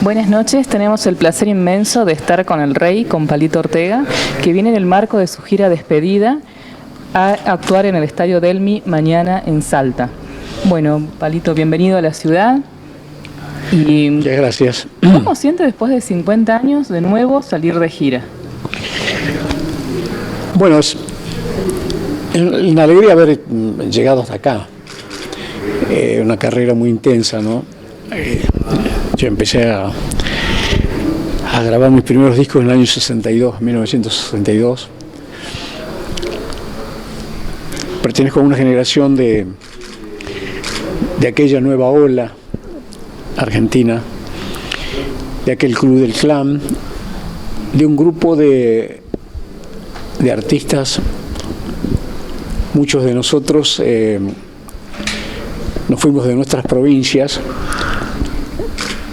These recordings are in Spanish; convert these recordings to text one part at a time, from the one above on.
Buenas noches, tenemos el placer inmenso de estar con el Rey, con Palito Ortega, que viene en el marco de su gira despedida a actuar en el Estadio Delmi mañana en Salta. Bueno, Palito, bienvenido a la ciudad. Y muchas gracias. ¿Cómo siente después de 50 años de nuevo salir de gira? Bueno, es una alegría haber llegado hasta acá. Una carrera muy intensa, ¿no? Yo empecé a grabar mis primeros discos en el año 62, 1962. Pertenezco a una generación de aquella nueva ola argentina, de aquel Club del Clan, de un grupo de artistas. Muchos de nosotros nos fuimos de nuestras provincias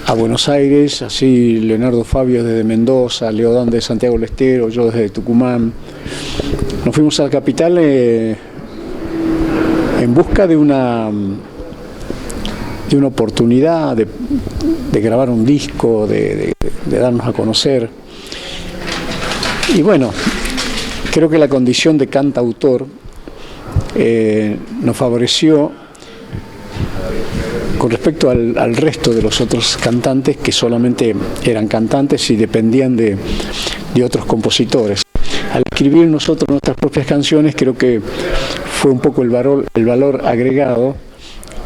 a Buenos Aires, así Leonardo Fabio desde Mendoza, Leodán de Santiago del Estero, yo desde Tucumán. Nos fuimos a la capital en busca de una oportunidad de grabar un disco, de darnos a conocer. Y bueno, creo que la condición de cantautor nos favoreció con respecto al resto de los otros cantantes, que solamente eran cantantes y dependían de otros compositores. Al escribir nosotros nuestras propias canciones, creo que fue un poco el valor agregado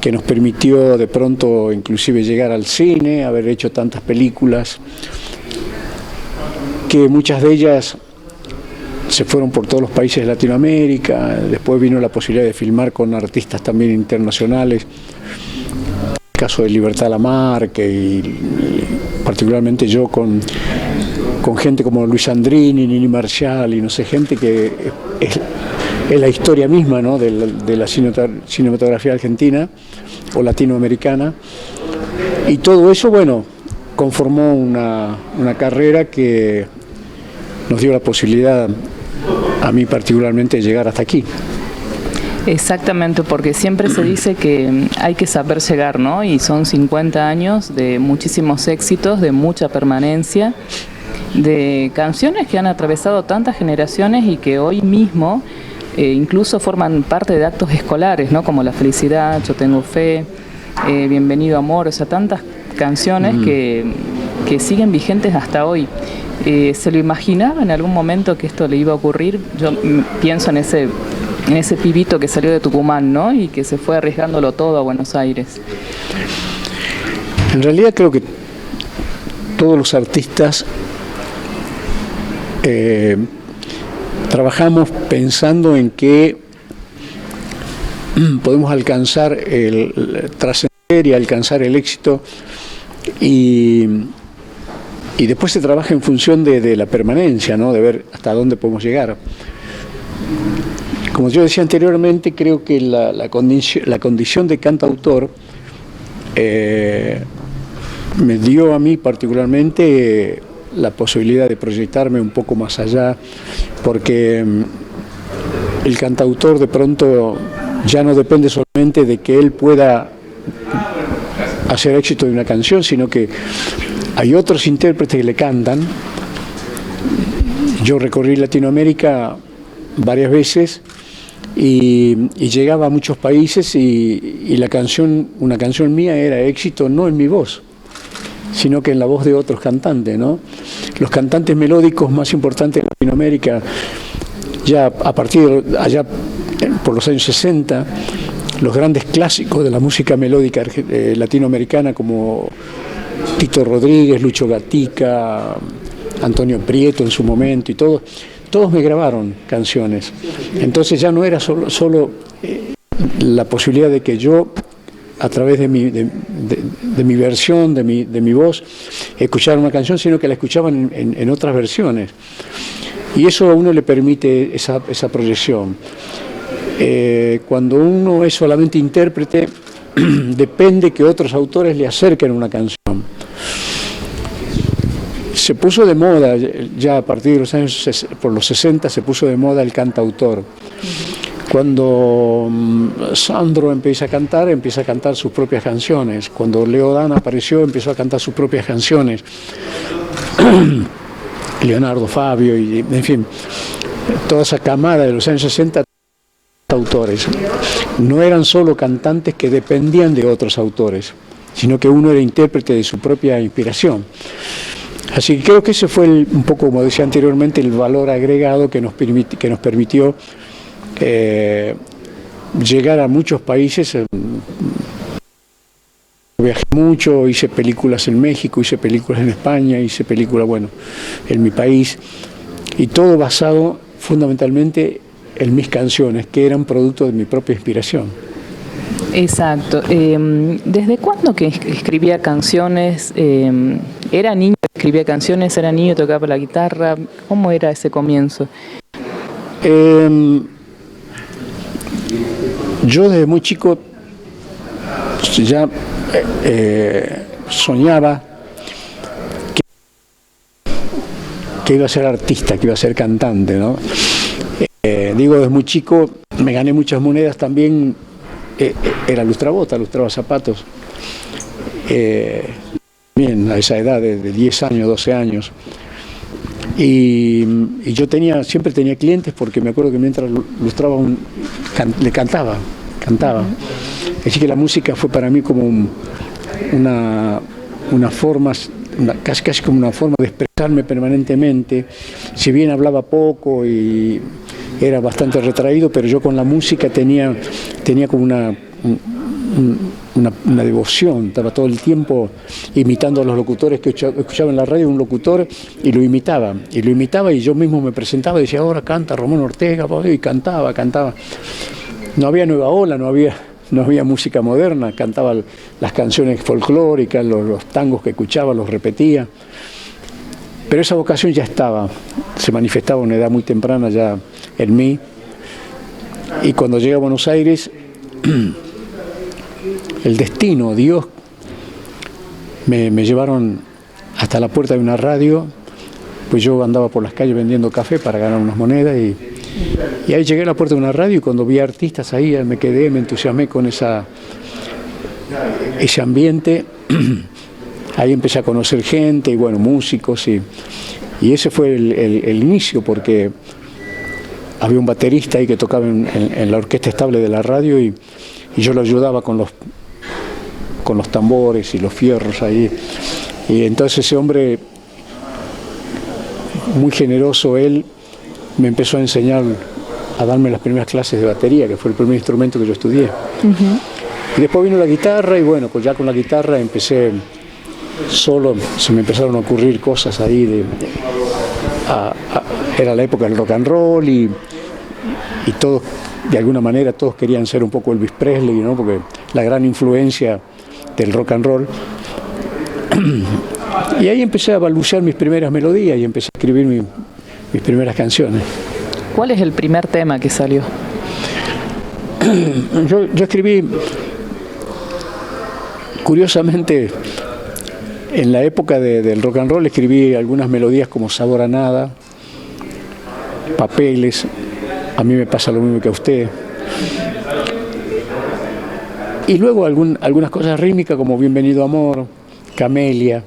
que nos permitió de pronto inclusive llegar al cine, haber hecho tantas películas, que muchas de ellas se fueron por todos los países de Latinoamérica. Después vino la posibilidad de filmar con artistas también internacionales, el caso de Libertad Lamarque y particularmente yo con gente como Luis Andrini, Nini Marshall y no sé, gente que es la historia misma, ¿no?, de la cinematografía argentina o latinoamericana. Y todo eso, bueno, conformó una carrera que nos dio la posibilidad, a mí particularmente, de llegar hasta aquí. Exactamente, porque siempre se dice que hay que saber llegar, ¿no? Y son 50 años de muchísimos éxitos, de mucha permanencia, de canciones que han atravesado tantas generaciones y que hoy mismo incluso forman parte de actos escolares, ¿no? Como La Felicidad, Yo Tengo Fe, Bienvenido Amor, o sea, tantas canciones que siguen vigentes hasta hoy. ¿Se lo imaginaba en algún momento que esto le iba a ocurrir? Yo pienso en ese pibito que salió de Tucumán, ¿no?, y que se fue arriesgándolo todo a Buenos Aires. En realidad creo que todos los artistas trabajamos pensando en que podemos alcanzar trascender y alcanzar el éxito, y después se trabaja en función de la permanencia, ¿no?, de ver hasta dónde podemos llegar. Como yo decía anteriormente, creo que la condición de cantautor me dio a mí particularmente la posibilidad de proyectarme un poco más allá, porque el cantautor de pronto ya no depende solamente de que él pueda hacer éxito de una canción, sino que hay otros intérpretes que le cantan. Yo recorrí Latinoamérica varias veces y llegaba a muchos países y una canción mía era éxito no en mi voz, sino que en la voz de otros cantantes, ¿no? Los cantantes melódicos más importantes de Latinoamérica, ya a partir de allá por los años 60, los grandes clásicos de la música melódica latinoamericana como Tito Rodríguez, Lucho Gatica, Antonio Prieto en su momento y todos me grabaron canciones. Entonces ya no era solo la posibilidad de que yo, a través de mi versión, de mi voz, escuchara una canción, sino que la escuchaban en otras versiones. Y eso a uno le permite esa proyección. Cuando uno es solamente intérprete, depende que otros autores le acerquen una canción. Se puso de moda, ya a partir de los años, por los 60, se puso de moda el cantautor. Cuando Sandro empieza a cantar sus propias canciones. Cuando Leo Dan apareció, empezó a cantar sus propias canciones. Leonardo Fabio, y en fin, toda esa camada de los años 60, autores. No eran solo cantantes que dependían de otros autores, sino que uno era intérprete de su propia inspiración. Así que creo que ese fue un poco, como decía anteriormente, el valor agregado que nos permitió llegar a muchos países. Viajé mucho, hice películas en México, hice películas en España, hice películas, bueno, en mi país, y todo basado fundamentalmente en mis canciones, que eran producto de mi propia inspiración. Exacto. ¿Desde cuándo que escribía canciones? ¿Era niño que escribía canciones? ¿Era niño que tocaba la guitarra? ¿Cómo era ese comienzo? Yo desde muy chico ya soñaba que iba a ser artista, que iba a ser cantante, ¿no? Digo, desde muy chico me gané muchas monedas también. Era lustrabota, lustraba zapatos. Bien, a esa edad de 10 años, 12 años. Y yo siempre tenía clientes, porque me acuerdo que mientras lustraba le cantaba. Así que la música fue para mí como una forma, casi como una forma de expresarme permanentemente. Si bien hablaba poco y era bastante retraído, pero yo con la música tenía como una devoción. Estaba todo el tiempo imitando a los locutores que escuchaba en la radio, un locutor, y lo imitaba, y yo mismo me presentaba y decía, ahora canta Ramón Ortega, y cantaba. No había nueva ola, no había música moderna, cantaba las canciones folclóricas, los tangos que escuchaba, los repetía. Pero esa vocación ya estaba, se manifestaba a una edad muy temprana ya en mí. Y cuando llegué a Buenos Aires, el destino, Dios, me llevaron hasta la puerta de una radio, pues yo andaba por las calles vendiendo café para ganar unas monedas, y ahí llegué a la puerta de una radio, y cuando vi artistas ahí me entusiasmé con ese ambiente. Ahí empecé a conocer gente, y bueno, músicos, y ese fue el inicio, porque había un baterista ahí que tocaba en la orquesta estable de la radio, y yo lo ayudaba con los tambores y los fierros ahí. Y entonces ese hombre, muy generoso él, me empezó a enseñar, a darme las primeras clases de batería, que fue el primer instrumento que yo estudié. Uh-huh. Y después vino la guitarra, y bueno, pues ya con la guitarra empecé solo, se me empezaron a ocurrir cosas ahí. Era la época del rock and roll, y todos, de alguna manera, todos querían ser un poco Elvis Presley, ¿no? Porque la gran influencia del rock and roll. Y ahí empecé a balbucear mis primeras melodías y empecé a escribir mis primeras canciones. ¿Cuál es el primer tema que salió? Yo escribí, curiosamente, en la época del rock and roll, escribí algunas melodías como Sabor a Nada, Papeles, A mí me pasa lo mismo que a usted. Y luego algunas cosas rítmicas como Bienvenido Amor, Camelia.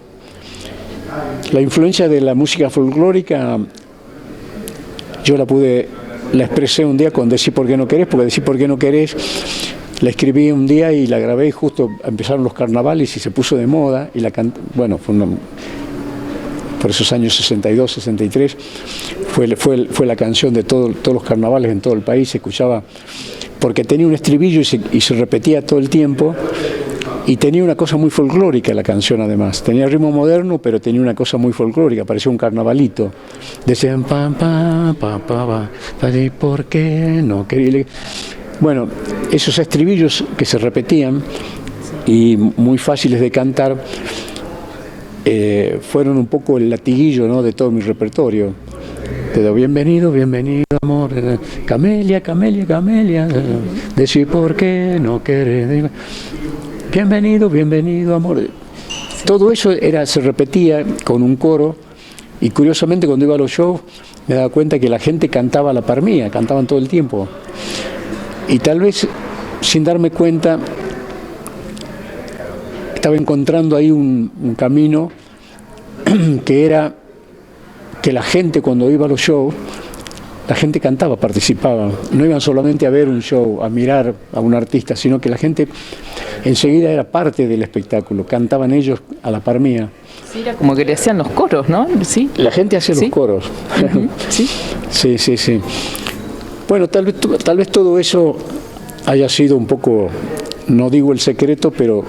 La influencia de la música folclórica yo la expresé un día con Decí por qué no querés, porque Decí por qué no querés la escribí un día y la grabé, y justo empezaron los carnavales y se puso de moda, y bueno, por esos años 62, 63, fue la canción de todos los carnavales en todo el país. Se escuchaba, porque tenía un estribillo y se repetía todo el tiempo, y tenía una cosa muy folclórica la canción además. Tenía ritmo moderno, pero tenía una cosa muy folclórica, parecía un carnavalito. Decían, pam, pam, pam, pam, pam, ¿por qué no quería? Bueno, esos estribillos que se repetían y muy fáciles de cantar, fueron un poco el latiguillo, ¿no?, de todo mi repertorio. Te doy bienvenido, bienvenido, amor, Camelia, Camelia, Camelia, decí por qué no querés, bienvenido, bienvenido, amor. Todo eso se repetía con un coro, y curiosamente cuando iba a los shows me daba cuenta que la gente cantaba a la par mía, cantaban todo el tiempo. y tal vez sin darme cuenta estaba encontrando ahí un camino que era que la gente cuando iba a los shows, la gente cantaba, participaba, no iban solamente a ver un show, a mirar a un artista, sino que la gente enseguida era parte del espectáculo, cantaban ellos a la par mía. Sí, era como que le hacían los coros, ¿no? Sí. La gente hacía los coros. Sí. Sí. Bueno, tal vez todo eso haya sido un poco, no digo el secreto, pero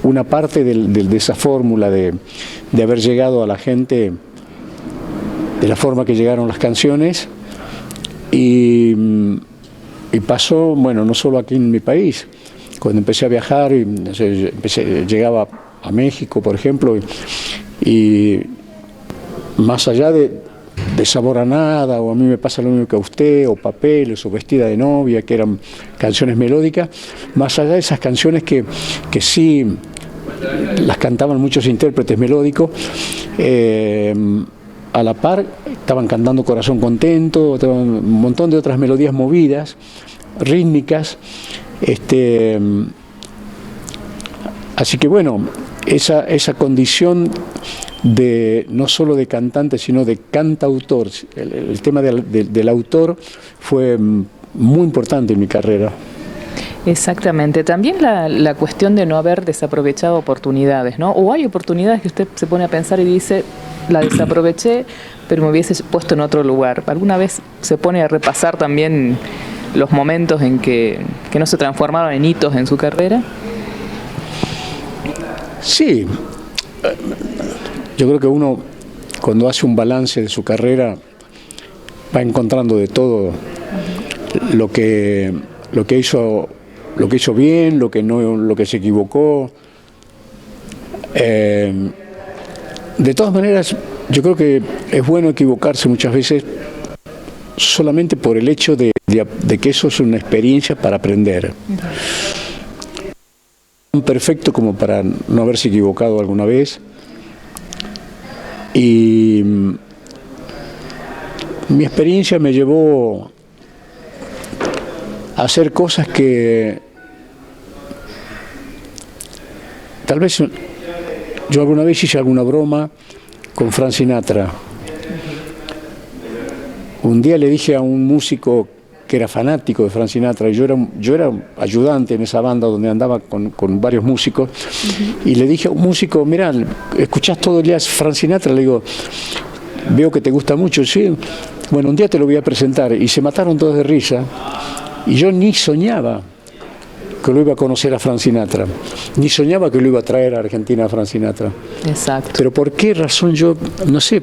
una parte de esa fórmula de haber llegado a la gente de la forma que llegaron las canciones y pasó, bueno, no solo aquí en mi país, cuando empecé a viajar y llegaba a México, por ejemplo, y más allá de Sabor a Nada, o A mí me pasa lo mismo que a usted, o Papeles, o Vestida de novia, que eran canciones melódicas, más allá de esas canciones que sí las cantaban muchos intérpretes melódicos, a la par estaban cantando Corazón Contento, un montón de otras melodías movidas, rítmicas, así que bueno, esa condición de no solo de cantante sino de cantautor, el tema del autor fue muy importante en mi carrera. Exactamente. También la cuestión de no haber desaprovechado oportunidades, ¿no? O hay oportunidades que usted se pone a pensar y dice, la desaproveché, pero me hubiese puesto en otro lugar. ¿Alguna vez se pone a repasar también los momentos en que no se transformaron en hitos en su carrera? Sí. Yo creo que uno, cuando hace un balance de su carrera, va encontrando de todo lo que hizo bien, lo que se equivocó. De todas maneras, yo creo que es bueno equivocarse muchas veces solamente por el hecho de que eso es una experiencia para aprender. Tan perfecto como para no haberse equivocado alguna vez. Y mi experiencia me llevó a hacer cosas que tal vez yo alguna vez hice alguna broma con Frank Sinatra. Un día le dije a un músico que era fanático de Frank Sinatra, y yo era ayudante en esa banda donde andaba con varios músicos, y le dije a un músico, mirá, ¿escuchás todo el día Frank Sinatra? Le digo, veo que te gusta mucho, sí, bueno, un día te lo voy a presentar, y se mataron todos de risa, y yo ni soñaba que lo iba a conocer a Frank Sinatra, ni soñaba que lo iba a traer a Argentina a Frank Sinatra. Exacto. Pero ¿por qué razón yo, no sé,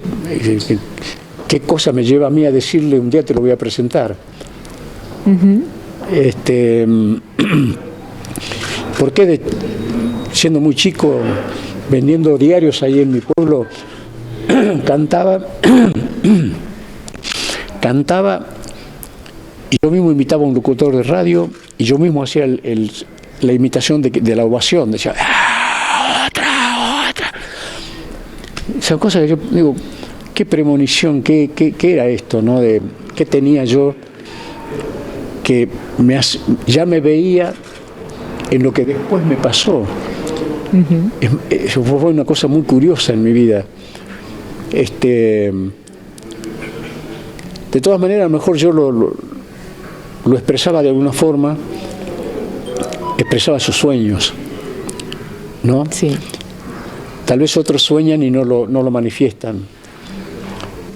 qué cosa me lleva a mí a decirle un día te lo voy a presentar? ¿Por qué siendo muy chico, vendiendo diarios ahí en mi pueblo, cantaba y yo mismo imitaba a un locutor de radio y yo mismo hacía la imitación de la ovación, decía otra. Esa cosa que yo digo, qué premonición, qué era esto, ¿no? ¿Qué tenía yo que ya me veía en lo que después me pasó? Eso fue una cosa muy curiosa en mi vida. De todas maneras, a lo mejor yo lo expresaba de alguna forma, expresaba sus sueños, ¿no? Sí. Tal vez otros sueñan y no lo manifiestan.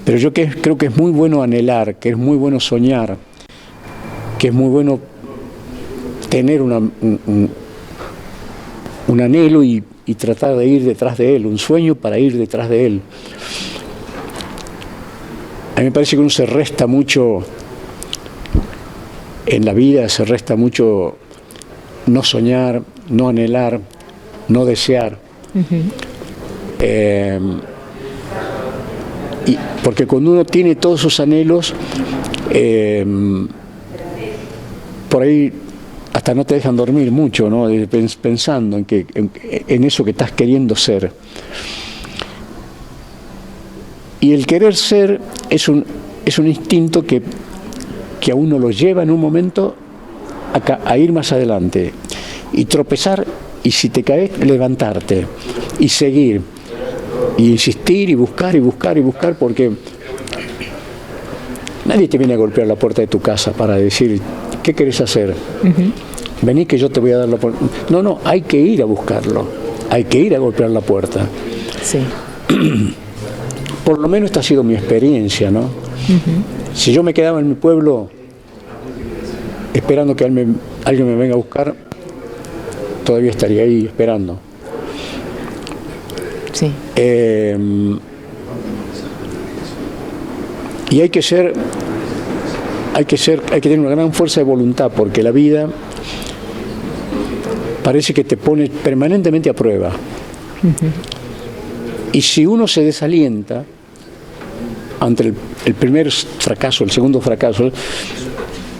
Pero yo creo que es muy bueno anhelar, que es muy bueno soñar, que es muy bueno tener un anhelo y tratar de ir detrás de él, un sueño para ir detrás de él. A mí me parece que uno se resta mucho en la vida, se resta mucho no soñar, no anhelar, no desear. Y porque cuando uno tiene todos sus anhelos, por ahí hasta no te dejan dormir mucho, ¿no? Pensando en eso que estás queriendo ser. Y el querer ser es un instinto que a uno lo lleva en un momento a ir más adelante y tropezar, y si te caes, levantarte y seguir y insistir y buscar y buscar y buscar, porque nadie te viene a golpear la puerta de tu casa para decir, ¿qué querés hacer? Vení que yo te voy a dar la puerta. No, no, hay que ir a buscarlo, hay que ir a golpear la puerta. Sí. Por lo menos esta ha sido mi experiencia, ¿no? Si yo me quedaba en mi pueblo esperando que alguien me venga a buscar, todavía estaría ahí esperando. Sí. Y hay que tener una gran fuerza de voluntad, porque la vida parece que te pone permanentemente a prueba. Y si uno se desalienta ante el primer fracaso, el segundo fracaso,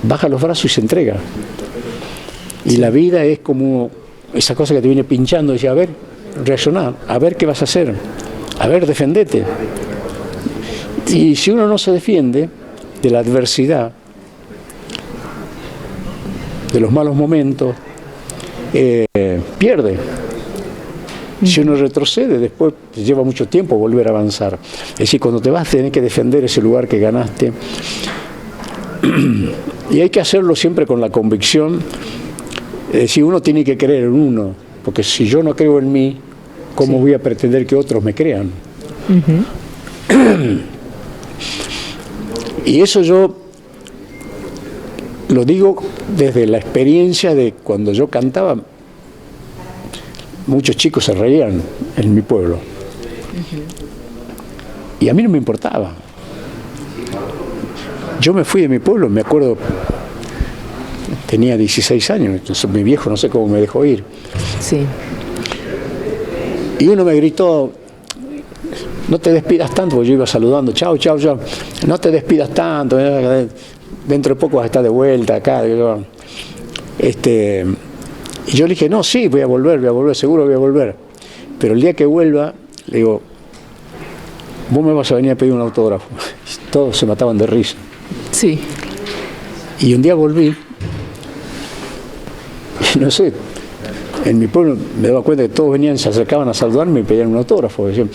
baja los brazos y se entrega. Y la vida es como esa cosa que te viene pinchando, y dice, a ver, reaccioná, a ver qué vas a hacer, a ver, defendete. Y si uno no se defiende de la adversidad, de los malos momentos, pierde. Si uno retrocede, después te lleva mucho tiempo volver a avanzar. Es decir, cuando te vas, tenés que defender ese lugar que ganaste. Y hay que hacerlo siempre con la convicción. Es decir, uno tiene que creer en uno, porque si yo no creo en mí, ¿cómo voy a pretender que otros me crean? Y eso yo lo digo desde la experiencia de cuando yo cantaba. Muchos chicos se reían en mi pueblo. Y a mí no me importaba. Yo me fui de mi pueblo, me acuerdo, tenía 16 años, entonces mi viejo no sé cómo me dejó ir. Sí. Y uno me gritó, no te despidas tanto, porque yo iba saludando, chao, chao, chao, no te despidas tanto, dentro de poco vas a estar de vuelta acá. Y yo le dije, no, sí, voy a volver, seguro voy a volver. Pero el día que vuelva, le digo, vos me vas a venir a pedir un autógrafo. Todos se mataban de risa. Sí. Y un día volví, y no sé, en mi pueblo me daba cuenta que todos venían, se acercaban a saludarme y pedían un autógrafo. Decían,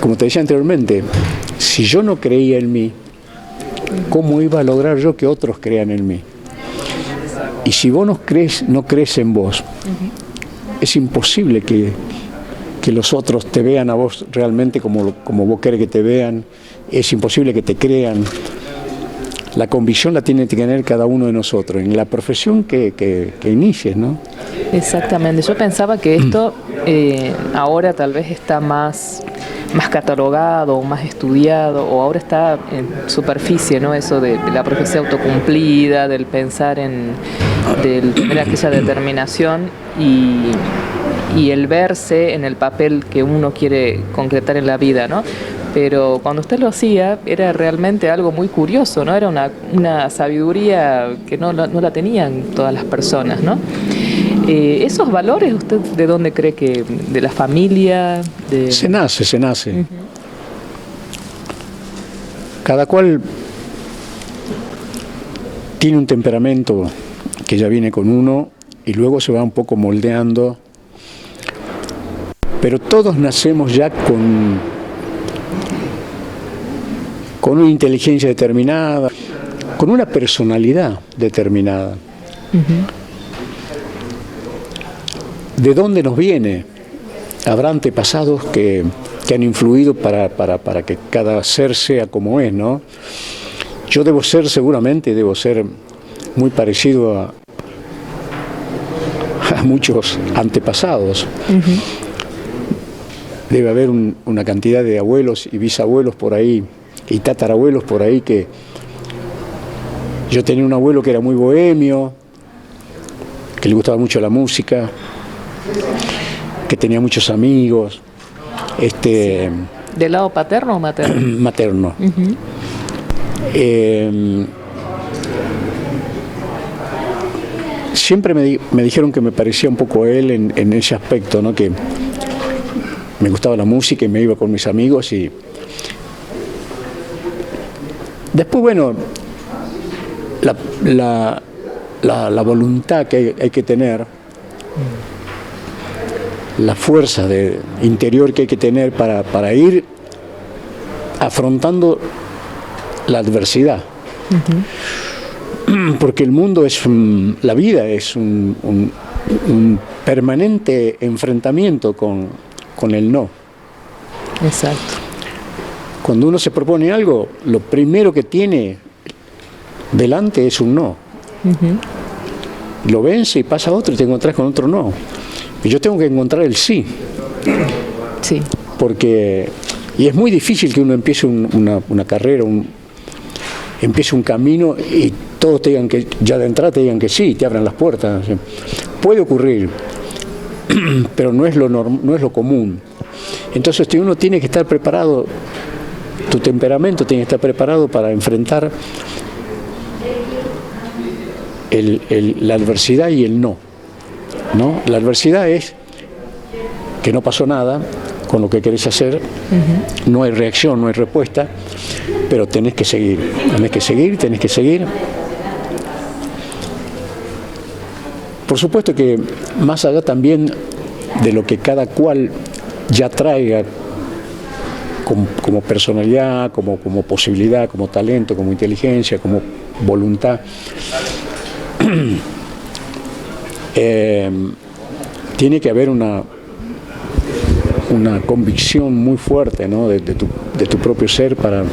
como te decía anteriormente, si yo no creía en mí, ¿cómo iba a lograr yo que otros crean en mí? Y si vos no crees en vos, es imposible que los otros te vean a vos realmente como vos querés que te vean. Es imposible que te crean. La convicción la tiene que tener cada uno de nosotros, en la profesión que inicies, ¿no? Exactamente. Yo pensaba que esto ahora tal vez está más catalogado, más estudiado, o ahora está en superficie, ¿no? Eso de la profecía autocumplida, del pensar del tener aquella determinación y el verse en el papel que uno quiere concretar en la vida, ¿no? Pero cuando usted lo hacía era realmente algo muy curioso, ¿no? Era una sabiduría que no la tenían todas las personas, ¿no? ¿Esos valores usted de dónde cree que? ¿De la familia? Se nace. Cada cual tiene un temperamento que ya viene con uno y luego se va un poco moldeando. Pero todos nacemos ya con una inteligencia determinada, con una personalidad determinada. ¿De dónde nos viene? Habrá antepasados que han influido para que cada ser sea como es, ¿no? Yo debo ser muy parecido a muchos antepasados. Debe haber una cantidad de abuelos y bisabuelos por ahí, y tatarabuelos por ahí, que yo tenía un abuelo que era muy bohemio, que le gustaba mucho la música, que tenía muchos amigos. ¿Del lado paterno o materno? Materno. Siempre me dijeron que me parecía un poco a él en ese aspecto, ¿no? Que me gustaba la música y me iba con mis amigos. Y después, bueno, la voluntad que hay que tener, la fuerza interior que hay que tener para ir afrontando la adversidad. Porque el mundo la vida es un permanente enfrentamiento con el no. Exacto. Cuando uno se propone algo, lo primero que tiene delante es un no. Lo vence y pasa otro y te encontrás con otro no. Y yo tengo que encontrar el sí. Sí. Y es muy difícil que uno empiece una carrera, empiece un camino y todos te digan que, ya de entrada te digan que sí, te abran las puertas. Puede ocurrir, pero no es lo común. Entonces uno tiene que estar preparado, tu temperamento tiene que estar preparado para enfrentar la adversidad y el no. La adversidad es que no pasó nada con lo que querés hacer, no hay reacción, no hay respuesta, pero tenés que seguir. Por supuesto que más allá también de lo que cada cual ya traiga como personalidad, como posibilidad, como talento, como inteligencia, como voluntad, tiene que haber una convicción muy fuerte, ¿no? de tu propio ser para...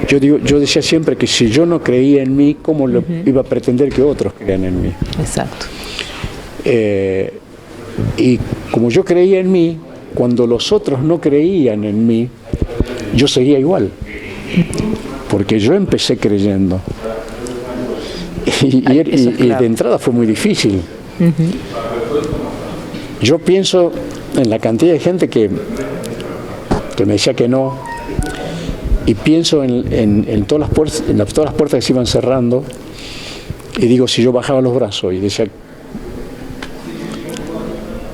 Yo decía siempre que si yo no creía en mí, ¿cómo iba a pretender que otros crean en mí? Exacto. Y como yo creía en mí, cuando los otros no creían en mí, yo seguía igual, porque yo empecé creyendo. Y de entrada fue muy difícil. Yo pienso en la cantidad de gente que me decía que no, y pienso en todas las puertas que se iban cerrando, y digo, si yo bajaba los brazos y decía,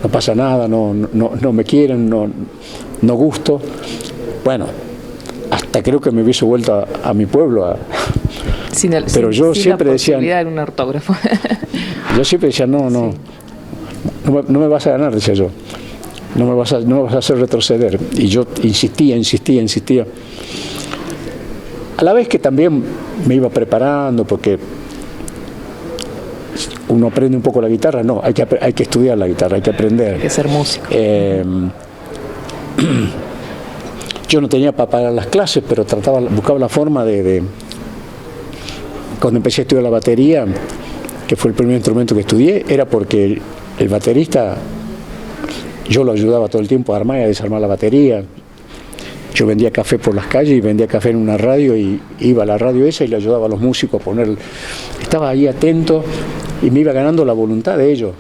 no pasa nada, no me quieren, no gusto, bueno, hasta creo que me hubiese vuelto a mi pueblo pero yo siempre decía, de un ortógrafo. Yo siempre decía, no me vas a ganar, decía yo, no me vas a hacer retroceder, y yo insistía. A la vez que también me iba preparando, porque uno aprende un poco la guitarra, hay que estudiar la guitarra, hay que aprender. Hay que ser músico. Yo no tenía para pagar las clases, pero buscaba la forma cuando empecé a estudiar la batería, que fue el primer instrumento que estudié, era porque el baterista, yo lo ayudaba todo el tiempo a armar y a desarmar la batería. Yo vendía café por las calles y vendía café en una radio, y iba a la radio esa y le ayudaba a los músicos a poner. Estaba ahí atento y me iba ganando la voluntad de ellos.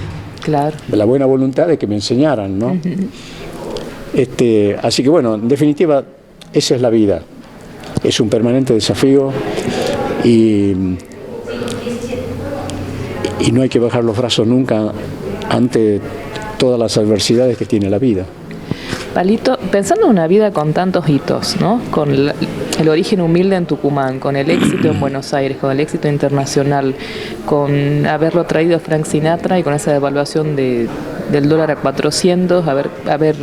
Claro. De la buena voluntad de que me enseñaran, ¿no? Así que bueno, en definitiva, esa es la vida. Es un permanente desafío y no hay que bajar los brazos nunca ante todas las adversidades que tiene la vida. Palito, pensando en una vida con tantos hitos, ¿no? Con el origen humilde en Tucumán, con el éxito en Buenos Aires, con el éxito internacional, con haberlo traído Frank Sinatra y con esa devaluación del dólar a 400, haber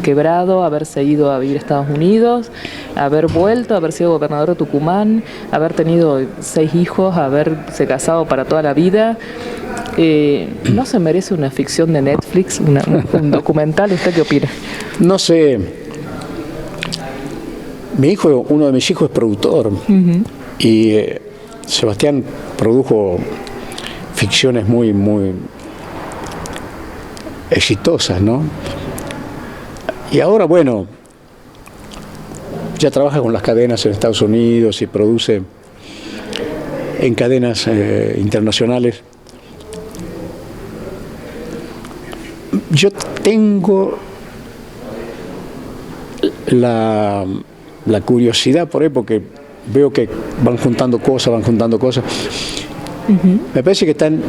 quebrado, haberse ido a vivir a Estados Unidos, haber vuelto, haber sido gobernador de Tucumán, haber tenido 6 hijos, haberse casado para toda la vida. ¿No se merece una ficción de Netflix, un documental? ¿Usted qué opina? No sé. Uno de mis hijos es productor. Y Sebastián produjo ficciones muy, muy exitosas, ¿no? Y ahora, bueno, ya trabaja con las cadenas en Estados Unidos y produce en cadenas internacionales. Yo tengo la curiosidad por ahí, porque veo que van juntando cosas. Me parece que están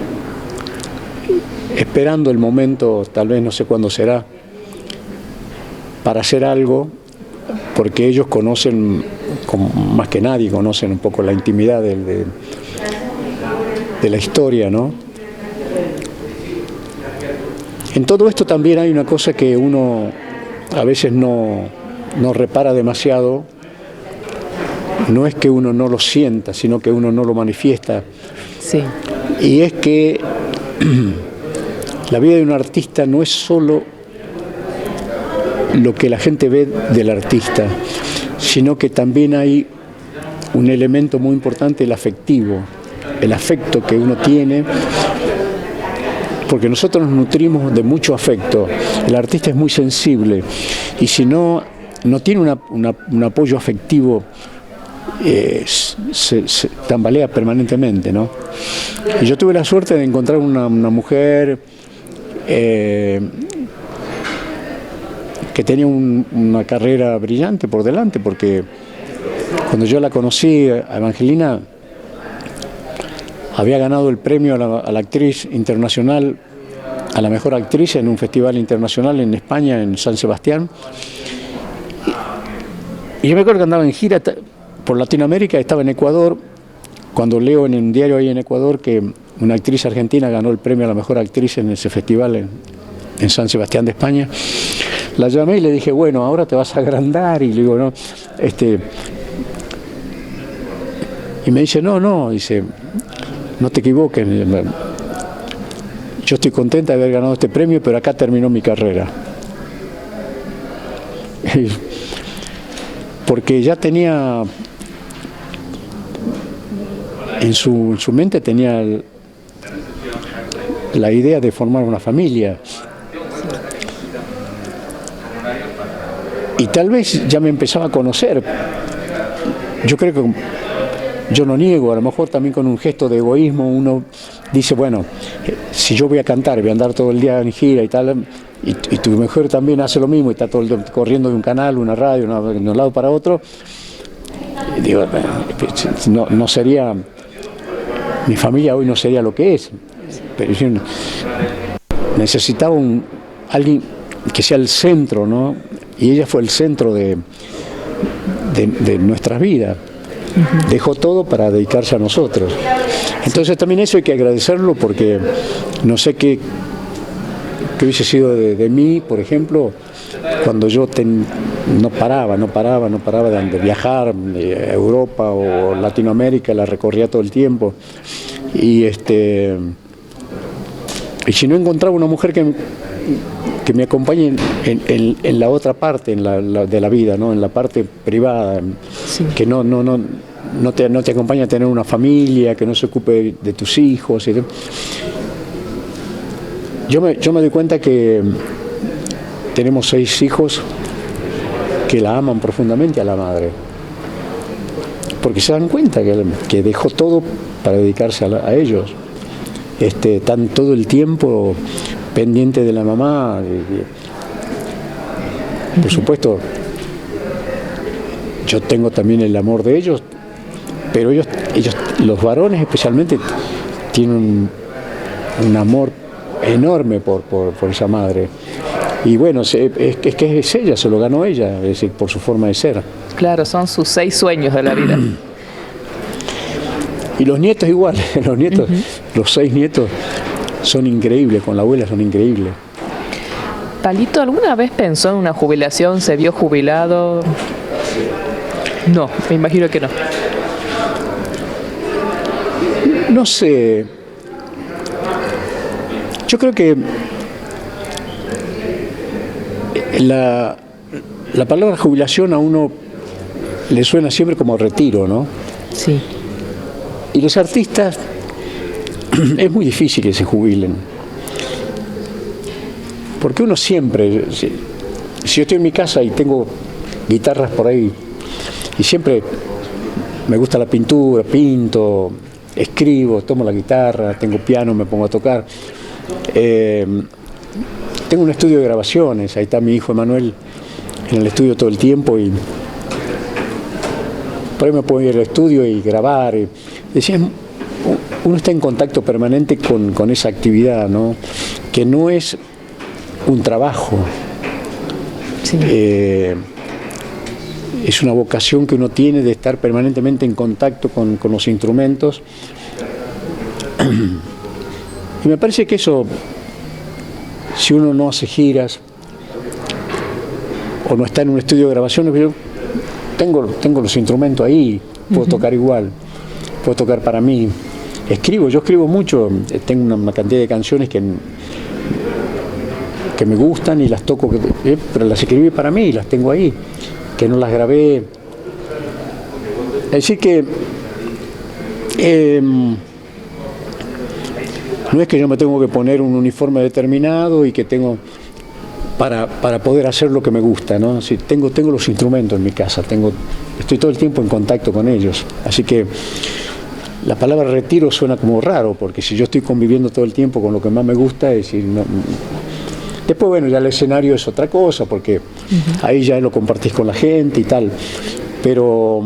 esperando el momento, tal vez no sé cuándo será, para hacer algo, porque ellos conocen más que nadie conocen un poco la intimidad de la historia, ¿no? En todo esto también hay una cosa que uno a veces no repara demasiado. No es que uno no lo sienta, sino que uno no lo manifiesta. Sí. Y es que la vida de un artista no es solo lo que la gente ve del artista, sino que también hay un elemento muy importante, el afectivo, el afecto que uno tiene, porque nosotros nos nutrimos de mucho afecto. El artista es muy sensible y si no tiene un apoyo afectivo, se tambalea permanentemente, ¿no? Y yo tuve la suerte de encontrar una mujer que tenía una carrera brillante por delante, porque cuando yo la conocí, a Evangelina, había ganado el premio a la actriz internacional, a la mejor actriz en un festival internacional en España, en San Sebastián. Y yo me acuerdo que andaba en gira por Latinoamérica, estaba en Ecuador, cuando leo en un diario ahí en Ecuador que una actriz argentina ganó el premio a la mejor actriz en ese festival en San Sebastián de España. La llamé y le dije, bueno, ahora te vas a agrandar, y le digo, no, y me dice, no, dice, no te equivoques, yo estoy contenta de haber ganado este premio, pero acá terminó mi carrera. Porque ya tenía, en su mente tenía la idea de formar una familia. Y tal vez ya me empezaba a conocer. Yo creo que, yo no niego, a lo mejor también con un gesto de egoísmo uno dice, bueno, si yo voy a cantar, voy a andar todo el día en gira y tal, y tu mujer también hace lo mismo y está todo el día corriendo de un canal, una radio, de un lado para otro, digo, no sería, mi familia hoy no sería lo que es, pero yo necesitaba alguien que sea el centro, ¿no? Y ella fue el centro de nuestras vidas. Dejó todo para dedicarse a nosotros. Entonces también eso hay que agradecerlo, porque no sé qué hubiese sido de mí, por ejemplo, cuando yo no paraba de viajar a Europa o Latinoamérica, la recorría todo el tiempo. Y si no encontraba una mujer que me acompañe en la otra parte de la vida, ¿no? En la parte privada, sí. Que no te acompaña a tener una familia, que no se ocupe de tus hijos. Yo me doy cuenta que tenemos 6 hijos que la aman profundamente a la madre, porque se dan cuenta que dejó todo para dedicarse a ellos. Están todo el tiempo pendiente de la mamá. Por supuesto, yo tengo también el amor de ellos, pero ellos los varones especialmente, tienen un amor enorme por esa madre. Y bueno, es que es ella, se lo ganó ella, es decir, por su forma de ser. Claro, son sus 6 sueños de la vida. Y los nietos igual, los 6 nietos son increíbles, con la abuela son increíbles. Palito, ¿alguna vez pensó en una jubilación? ¿Se vio jubilado? No, me imagino que no. No sé. Yo creo que la palabra jubilación a uno le suena siempre como retiro, ¿no? Sí. Y los artistas es muy difícil que se jubilen, porque uno siempre, si yo estoy en mi casa y tengo guitarras por ahí, y siempre me gusta la pintura, pinto, escribo, tomo la guitarra, tengo piano, me pongo a tocar. Tengo un estudio de grabaciones, ahí está mi hijo Emanuel en el estudio todo el tiempo, y por ahí me puedo ir al estudio y grabar. Decía, uno está en contacto permanente con esa actividad, ¿no? Que no es un trabajo. Sí. es una vocación que uno tiene de estar permanentemente en contacto con los instrumentos. Y me parece que eso, si uno no hace giras o no está en un estudio de grabaciones, yo tengo los instrumentos ahí, puedo tocar igual, puedo tocar para mí. Yo escribo mucho, tengo una cantidad de canciones que me gustan y las toco, pero las escribí para mí, las tengo ahí, que no las grabé. Es decir que no es que yo me tengo que poner un uniforme determinado y que tengo para poder hacer lo que me gusta, ¿no? Si tengo los instrumentos en mi casa, estoy todo el tiempo en contacto con ellos. Así que la palabra retiro suena como raro, porque si yo estoy conviviendo todo el tiempo con lo que más me gusta, es decir, no. Después, bueno, ya el escenario es otra cosa, porque ahí ya lo compartís con la gente y tal. Pero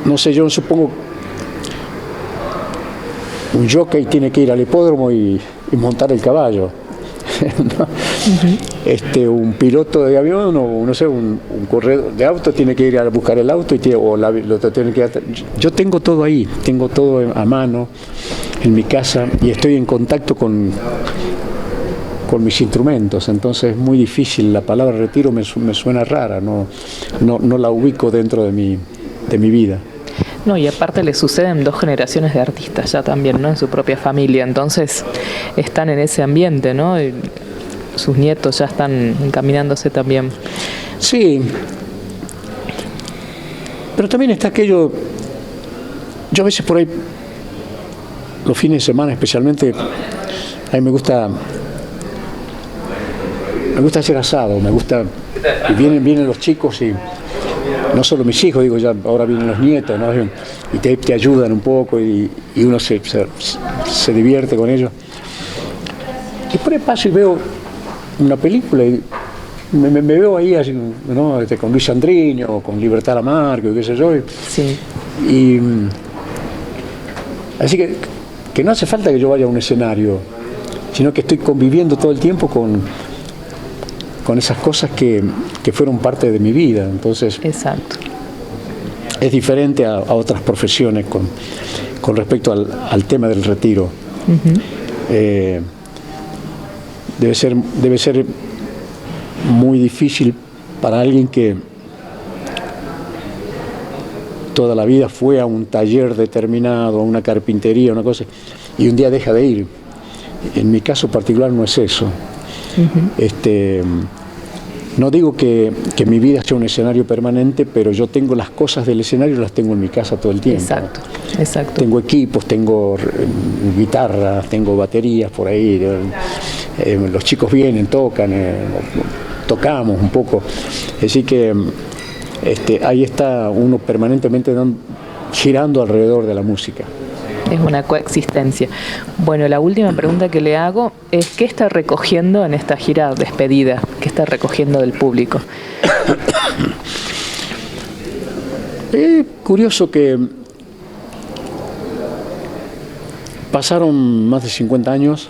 no sé, yo supongo un jockey tiene que ir al hipódromo y montar el caballo. ¿No? Un piloto de avión o no sé, un corredor de auto tiene que ir a buscar el auto yo tengo todo ahí, tengo todo a mano en mi casa y estoy en contacto con mis instrumentos, entonces es muy difícil. La palabra retiro me suena rara, no la ubico dentro de mi vida. No, y aparte le suceden 2 generaciones de artistas ya también, ¿no? En su propia familia, entonces están en ese ambiente, ¿no? Y sus nietos ya están encaminándose también. Sí, pero también está aquello, yo a veces por ahí, los fines de semana especialmente, a mí me gusta hacer asado, y vienen los chicos y no solo mis hijos, digo, ya ahora vienen los nietos, ¿no? Y te ayudan un poco y uno se divierte con ellos. Y por ahí paso y veo una película y me veo ahí así, ¿no? Con Luis Sandriño, con Libertad Lamarque, qué sé yo. Sí. Así que no hace falta que yo vaya a un escenario, sino que estoy conviviendo todo el tiempo con esas cosas que fueron parte de mi vida. Entonces, exacto. Es diferente a otras profesiones con respecto al tema del retiro. Debe ser muy difícil para alguien que toda la vida fue a un taller determinado, a una carpintería, una cosa, y un día deja de ir. En mi caso particular no es eso. No digo que mi vida sea un escenario permanente, pero yo tengo las cosas del escenario, las tengo en mi casa todo el tiempo. Exacto. Tengo equipos, tengo guitarras, tengo baterías por ahí. Los chicos vienen, tocan, tocamos un poco. Así que ahí está uno permanentemente girando alrededor de la música. Es una coexistencia. Bueno, la última pregunta que le hago es ¿qué está recogiendo en esta gira despedida? ¿Qué está recogiendo del público? Es curioso que pasaron más de 50 años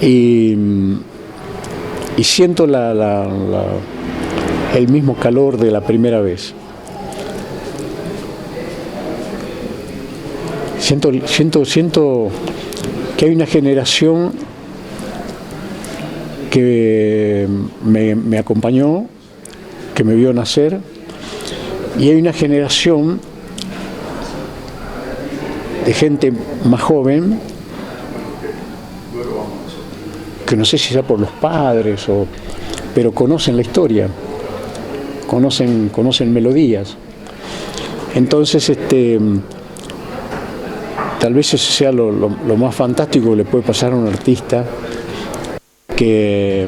y siento el mismo calor de la primera vez. Siento que hay una generación que me acompañó, que me vio nacer, y hay una generación de gente más joven, que no sé si sea por los padres, pero conocen la historia, conocen melodías. Entonces, tal vez eso sea lo más fantástico que le puede pasar a un artista, que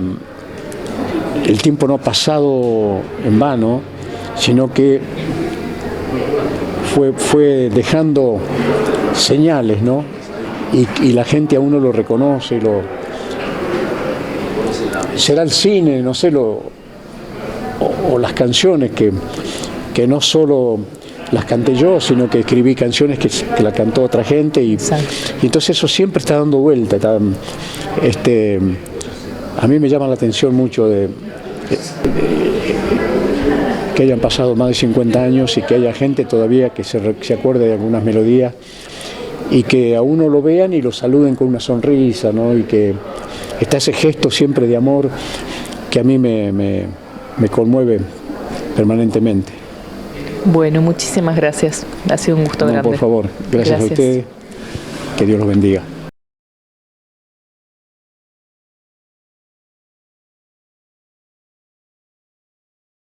el tiempo no ha pasado en vano, sino que fue dejando señales, ¿no? Y la gente a uno lo reconoce, será el cine, no sé, o las canciones que no solo las canté yo, sino que escribí canciones que la cantó otra gente y entonces eso siempre está dando vuelta. A mí me llama la atención mucho de que hayan pasado más de 50 años y que haya gente todavía que se acuerde de algunas melodías y que a uno lo vean y lo saluden con una sonrisa, ¿no? Y que está ese gesto siempre de amor que a mí me conmueve permanentemente. Bueno, muchísimas gracias. Ha sido un gusto grande. Por favor, gracias a ustedes. Que Dios los bendiga.